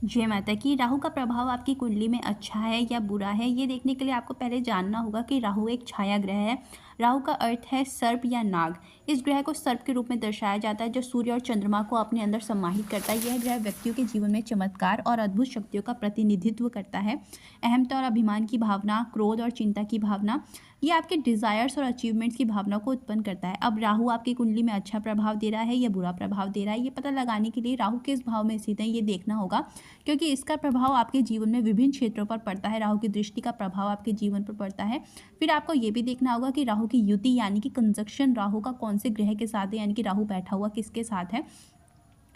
जय माता की। राहु का प्रभाव आपकी कुंडली में अच्छा है या बुरा है, ये देखने के लिए आपको पहले जानना होगा कि राहु एक छाया ग्रह है। राहु का अर्थ है सर्प या नाग। इस ग्रह को सर्प के रूप में दर्शाया जाता है जो सूर्य और चंद्रमा को अपने अंदर समाहित करता है। यह ग्रह व्यक्तियों के जीवन में चमत्कार और अद्भुत शक्तियों का प्रतिनिधित्व करता है। अहमता और अभिमान की भावना, क्रोध और चिंता की भावना, ये आपके डिज़ायर्स और अचीवमेंट्स की भावना को उत्पन्न करता है। अब राहु आपकी कुंडली में अच्छा प्रभाव दे रहा है या बुरा प्रभाव दे रहा है, ये पता लगाने के लिए राहु किस भाव में स्थित है ये देखना होगा, क्योंकि इसका प्रभाव आपके जीवन में विभिन्न क्षेत्रों पर पड़ता है। राहु की दृष्टि का प्रभाव आपके जीवन पर पड़ता है। फिर आपको ये भी देखना होगा कि राहु की युति यानी कि कंजक्शन राहु का कौन से ग्रह के साथ है, यानी कि राहु बैठा हुआ किसके साथ है।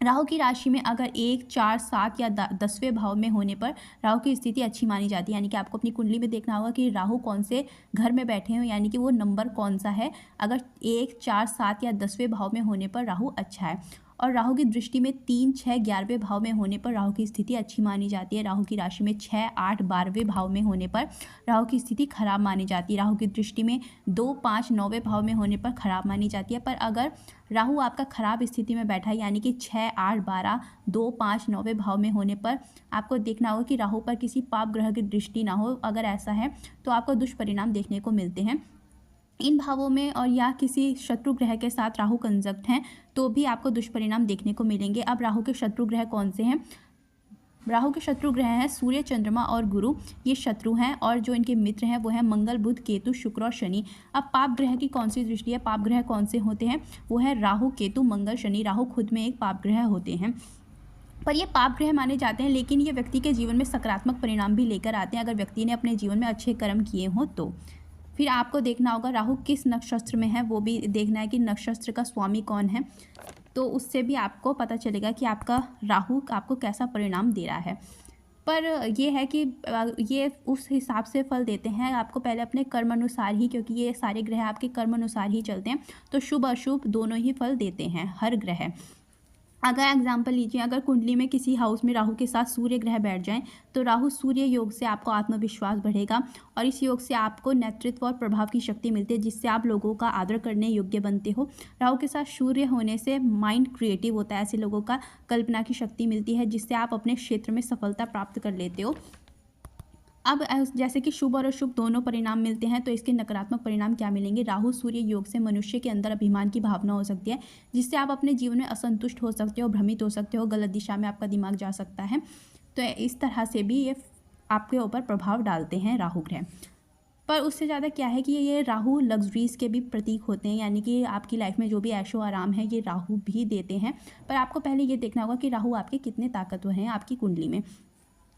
राहु की राशि में अगर 1, 4, 7 या 10वें भाव में होने पर राहु की स्थिति अच्छी मानी जाती है। यानी कि आपको अपनी कुंडली में देखना होगा कि राहु कौन से घर में बैठे हो, यानी कि वो नंबर कौन सा है। अगर 1, 4, 7 या 10वें भाव में होने पर राहु अच्छा है। और राहु की दृष्टि में 3, 6, 11वें भाव में होने पर राहु की स्थिति अच्छी मानी जाती है। राहु की राशि में 6, 8, 12वें भाव में होने पर राहु की स्थिति खराब मानी जाती है। राहु की दृष्टि में 2, 5, 9वें भाव में होने पर खराब मानी जाती है। पर अगर राहु आपका खराब स्थिति में बैठा है, यानी कि 6, 8, 12, 2, 5, 9वें भाव में होने पर आपको देखना होगा कि राहु पर किसी पाप ग्रह की दृष्टि ना हो। अगर ऐसा है तो आपको दुष्परिणाम देखने को मिलते हैं इन भावों में। और या किसी शत्रु ग्रह के साथ राहु कंजक्ट हैं तो भी आपको दुष्परिणाम देखने को मिलेंगे। अब राहु के शत्रु ग्रह कौन से हैं? राहु के शत्रु ग्रह हैं सूर्य, चंद्रमा और गुरु, ये शत्रु हैं। और जो इनके मित्र हैं वो हैं मंगल, बुध, केतु, शुक्र और शनि। अब पाप ग्रह की कौन सी दृष्टि है? पाप ग्रह कौन से होते हैं? वो है राहु, केतु, मंगल, शनि। राहु खुद में एक पाप ग्रह होते हैं, पर ये पाप ग्रह माने जाते हैं, लेकिन ये व्यक्ति के जीवन में सकारात्मक परिणाम भी लेकर आते हैं अगर व्यक्ति ने अपने जीवन में अच्छे कर्म किए हों तो। फिर आपको देखना होगा राहु किस नक्षत्र में है, वो भी देखना है कि नक्षत्र का स्वामी कौन है, तो उससे भी आपको पता चलेगा कि आपका राहु आपको कैसा परिणाम दे रहा है। पर यह है कि ये उस हिसाब से फल देते हैं आपको पहले अपने कर्म अनुसार ही, क्योंकि ये सारे ग्रह आपके कर्म अनुसार ही चलते हैं, तो शुभ अशुभ दोनों ही फल देते हैं हर ग्रह। अगर एग्जाम्पल लीजिए, अगर कुंडली में किसी हाउस में राहु के साथ सूर्य ग्रह बैठ जाएं तो राहु सूर्य योग से आपको आत्मविश्वास बढ़ेगा और इस योग से आपको नेतृत्व और प्रभाव की शक्ति मिलती है, जिससे आप लोगों का आदर करने योग्य बनते हो। राहु के साथ सूर्य होने से माइंड क्रिएटिव होता है, ऐसे लोगों का कल्पना की शक्ति मिलती है जिससे आप अपने क्षेत्र में सफलता प्राप्त कर लेते हो। अब जैसे कि शुभ और अशुभ दोनों परिणाम मिलते हैं, तो इसके नकारात्मक परिणाम क्या मिलेंगे? राहु सूर्य योग से मनुष्य के अंदर अभिमान की भावना हो सकती है, जिससे आप अपने जीवन में असंतुष्ट हो सकते हो, भ्रमित हो सकते हो, गलत दिशा में आपका दिमाग जा सकता है। तो इस तरह से भी ये आपके ऊपर प्रभाव डालते हैं राहु ग्रह। पर उससे ज़्यादा क्या है कि ये राहु लग्जरीज के भी प्रतीक होते हैं, यानी कि आपकी लाइफ में जो भी ऐशो आराम है ये राहु भी देते हैं। पर आपको पहले ये देखना होगा कि राहु आपके कितने ताकतवर हैं आपकी कुंडली में।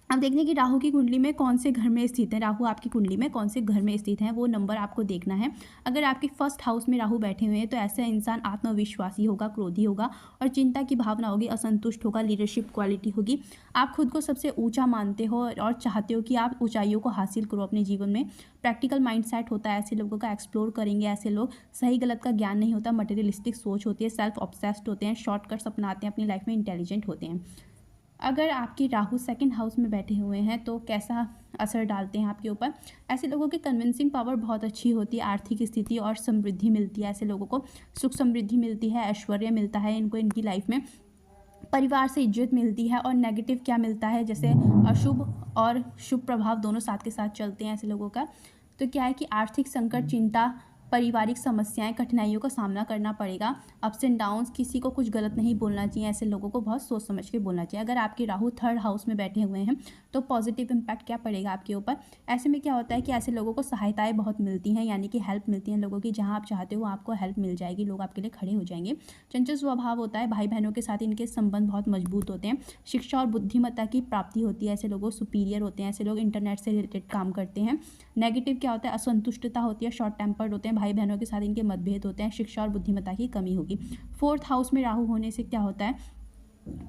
अब देखने कि राहु की कुंडली में कौन से घर में स्थित है, राहु आपकी कुंडली में कौन से घर में स्थित है वो नंबर आपको देखना है। अगर आपके फर्स्ट हाउस में राहु बैठे हुए हैं तो ऐसा इंसान आत्मविश्वासी होगा, क्रोधी होगा और चिंता की भावना होगी, असंतुष्ट होगा, लीडरशिप क्वालिटी होगी। आप खुद को सबसे ऊंचा मानते हो और चाहते हो कि आप ऊंचाइयों को हासिल करो अपने जीवन में। प्रैक्टिकल माइंडसेट होता है ऐसे लोगों का, एक्सप्लोर करेंगे ऐसे लोग। सही गलत का ज्ञान नहीं होता, मटेरियलिस्टिक सोच होती है, सेल्फ ऑब्सेस्ड होते हैं, शॉर्टकट्स अपनाते हैं, अपनी लाइफ में इंटेलिजेंट होते हैं। अगर आपकी राहु सेकंड हाउस में बैठे हुए हैं तो कैसा असर डालते हैं आपके ऊपर? ऐसे लोगों की कन्विंसिंग पावर बहुत अच्छी होती है, आर्थिक स्थिति और समृद्धि मिलती है, ऐसे लोगों को सुख समृद्धि मिलती है, ऐश्वर्य मिलता है इनको इनकी लाइफ में, परिवार से इज्जत मिलती है। और नेगेटिव क्या मिलता है? जैसे अशुभ और शुभ प्रभाव दोनों साथ के साथ चलते हैं ऐसे लोगों का। तो क्या है कि आर्थिक संकट, चिंता, पारिवारिक समस्याएं, कठिनाइयों का सामना करना पड़ेगा, अप्स एंड डाउन्स, किसी को कुछ गलत नहीं बोलना चाहिए, ऐसे लोगों को बहुत सोच समझ के बोलना चाहिए। अगर आपके राहु थर्ड हाउस में बैठे हुए हैं तो पॉजिटिव इम्पैक्ट क्या पड़ेगा आपके ऊपर? ऐसे में क्या होता है कि ऐसे लोगों को सहायताएं बहुत मिलती हैं, यानी कि हेल्प मिलती है लोगों की, जहां आप चाहते हो आपको हेल्प मिल जाएगी, लोग आपके लिए खड़े हो जाएंगे। चंचल स्वभाव होता है, भाई बहनों के साथ इनके संबंध बहुत मजबूत होते हैं। शिक्षा और बुद्धिमत्ता की प्राप्ति होती है, ऐसे लोगों सुपीरियर होते हैं, ऐसे लोग इंटरनेट से रिलेटेड काम करते हैं। नेगेटिव क्या होता है? असंतुष्टता होती है, शॉर्ट टेम्पर्ड होते हैं, भाई बहनों के साथ इनके मतभेद होते हैं, शिक्षा और बुद्धिमत्ता की कमी होगी। फोर्थ हाउस में राहु होने से क्या होता है?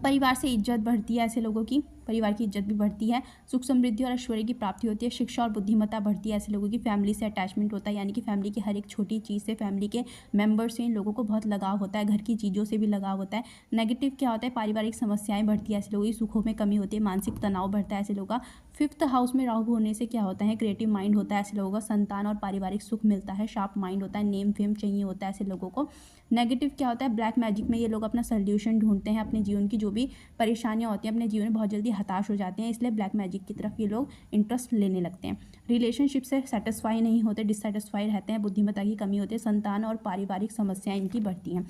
परिवार से इज्जत बढ़ती है, ऐसे लोगों की परिवार की इज्जत भी बढ़ती है, सुख समृद्धि और ऐश्वर्य की प्राप्ति होती है, शिक्षा और बुद्धिमत्ता बढ़ती है, ऐसे लोगों की फैमिली से अटैचमेंट होता है, यानी कि फैमिली की हर एक छोटी चीज़ से, फैमिली के मेंबर से इन लोगों को बहुत लगाव होता है, घर की चीज़ों से भी लगाव होता है। नेगेटिव क्या होता है? पारिवारिक समस्याएं बढ़ती है, ऐसे लोगों की सुखों में कमी होती है, मानसिक तनाव बढ़ता है ऐसे लोगों का। फिफ्थ हाउस में राहु होने से क्या होता है? क्रिएटिव माइंड होता है, ऐसे लोगों का संतान और पारिवारिक सुख मिलता है, शार्प माइंड होता है, नेम फेम चाहिए होता है ऐसे लोगों को। नेगेटिव क्या होता है? ब्लैक मैजिक में ये लोग अपना सोल्यूशन ढूंढते हैं, अपने जीवन की जो भी परेशानियां होती हैं अपने जीवन में बहुत जल्दी हताश हो जाते हैं, इसलिए ब्लैक मैजिक की तरफ ये लोग इंटरेस्ट लेने लगते हैं। रिलेशनशिप से सेटिस्फाई नहीं होते, डिससेटिस्फाई रहते हैं, बुद्धिमत्ता की कमी होती है, संतान और पारिवारिक समस्याएं इनकी बढ़ती हैं।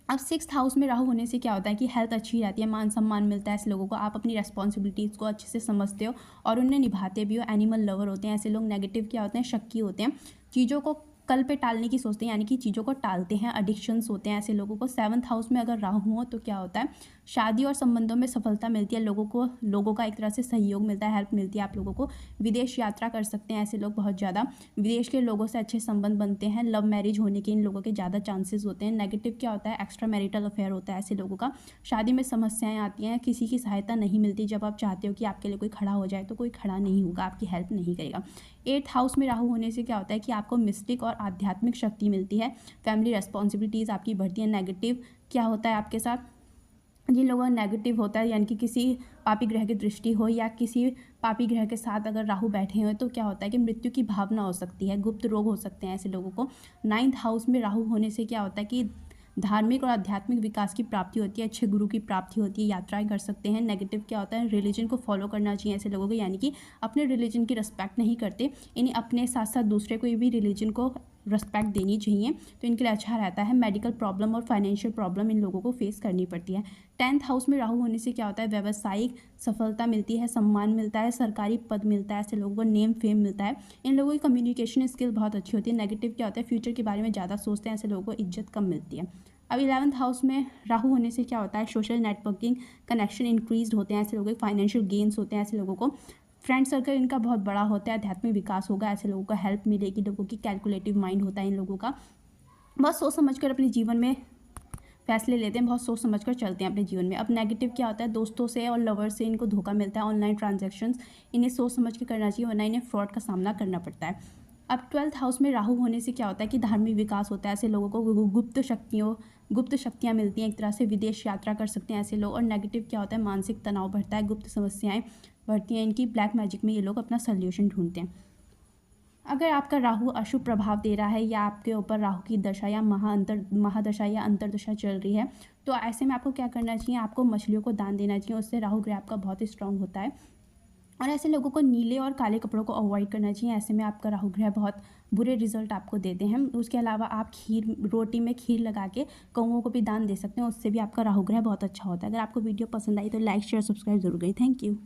अब 6th हाउस में राहु होने से क्या होता है कि हेल्थ अच्छी रहती है, मान सम्मान मिलता है ऐसे लोगों को, आप अपनी रेस्पॉन्सिबिलिटीज़ को अच्छे से समझते हो और उन्हें निभाते भी हो। एनिमल लवर होते हैं ऐसे लोग, नेगेटिव क्या होते हैं, शक्की होते हैं, चीज़ों को कल पे टालने की सोचते हैं, यानी कि चीज़ों को टालते हैं, एडिक्शंस होते हैं ऐसे लोगों को। 7th हाउस में अगर राहु हो तो क्या होता है, शादी और संबंधों में सफलता मिलती है, लोगों का एक तरह से सहयोग मिलता है, हेल्प मिलती है आप लोगों को। विदेश यात्रा कर सकते हैं ऐसे लोग बहुत ज़्यादा, विदेश के लोगों से अच्छे संबंध बनते हैं, लव मैरिज होने के इन लोगों के ज़्यादा चांसेस होते हैं। नेगेटिव क्या होता है, एक्स्ट्रा मैरिटल अफेयर होता है ऐसे लोगों का, शादी में समस्याएं आती हैं, किसी की सहायता नहीं मिलती, जब आप चाहते हो कि आपके लिए कोई खड़ा हो जाए तो कोई खड़ा नहीं होगा, आपकी हेल्प नहीं करेगा। 8th हाउस में राहु होने से क्या होता है कि आपको मिस्टिक और आध्यात्मिक शक्ति मिलती है, फैमिली रेस्पॉन्सिबिलिटीज़ आपकी बढ़ती है। नेगेटिव क्या होता है आपके साथ, जिन लोगों का नेगेटिव होता है, यानी कि किसी पापी ग्रह की दृष्टि हो या किसी पापी ग्रह के साथ अगर राहु बैठे हुए तो क्या होता है कि मृत्यु की भावना हो सकती है, गुप्त रोग हो सकते हैं ऐसे लोगों को। 9th हाउस में राहु होने से क्या होता है कि धार्मिक और आध्यात्मिक विकास की प्राप्ति होती है, अच्छे गुरु की प्राप्ति होती है, यात्राएं कर सकते हैं। नेगेटिव क्या होता है, रिलीजन को फॉलो करना चाहिए ऐसे लोगों को, यानी कि अपने रिलीजन की रिस्पेक्ट नहीं करते, इन्हें अपने साथ साथ दूसरे को भी रिलीजन को रिस्पेक्ट देनी चाहिए, तो इनके लिए अच्छा रहता है। मेडिकल प्रॉब्लम और फाइनेंशियल प्रॉब्लम इन लोगों को फेस करनी पड़ती है। 10th हाउस में राहु होने से क्या होता है, व्यावसायिक सफलता मिलती है, सम्मान मिलता है, सरकारी पद मिलता है, ऐसे लोगों को नेम फेम मिलता है, इन लोगों की कम्युनिकेशन स्किल बहुत अच्छी होती है। नेगेटिव क्या होता है, फ्यूचर के बारे में ज़्यादा सोचते हैं, ऐसे लोगों को इज्जत कम मिलती है। अब 11th हाउस में राहु होने से क्या होता है, सोशल नेटवर्किंग कनेक्शन इंक्रीज होते हैं ऐसे लोगों के, फाइनेंशियल गेन्स होते हैं ऐसे लोगों को, फ्रेंड सर्कल इनका बहुत बड़ा होता है, आध्यात्मिक विकास होगा ऐसे लोगों को, हेल्प मिलेगी, लोगों की कैलकुलेटिव माइंड होता है इन लोगों का, बहुत सोच समझ कर अपने जीवन में फैसले लेते हैं, बहुत सोच समझ कर चलते हैं अपने जीवन में। अब नेगेटिव क्या होता है, दोस्तों से और लवर से इनको धोखा मिलता है, ऑनलाइन ट्रांजैक्शंस इन्हें सोच समझ के करना चाहिए, वरना इन्हें फ्रॉड का सामना करना पड़ता है। अब 12th हाउस में राहु होने से क्या होता है कि धार्मिक विकास होता है, ऐसे लोगों को गुप्त शक्तियाँ मिलती हैं, एक तरह से विदेश यात्रा कर सकते हैं ऐसे लोग। और नेगेटिव क्या होता है, मानसिक तनाव बढ़ता है, गुप्त समस्याएं बढ़ती हैं इनकी, ब्लैक मैजिक में ये लोग अपना सोल्यूशन ढूंढते हैं। अगर आपका राहु अशुभ प्रभाव दे रहा है या आपके ऊपर राहु की दशा या महादशा या अंतरदशा चल रही है, तो ऐसे में आपको क्या करना चाहिए, आपको मछलियों को दान देना चाहिए, उससे राहु ग्रह आपका बहुत ही स्ट्रांग होता है। और ऐसे लोगों को नीले और काले कपड़ों को अवॉइड करना चाहिए, ऐसे में आपका राहु ग्रह बहुत बुरे रिजल्ट आपको देते हैं। उसके अलावा आप रोटी में खीर लगा के कौओं को भी दान दे सकते हैं, उससे भी आपका राहु ग्रह बहुत अच्छा होता है। अगर आपको वीडियो पसंद आई तो लाइक शेयर सब्सक्राइब जरूर करें। Thank you.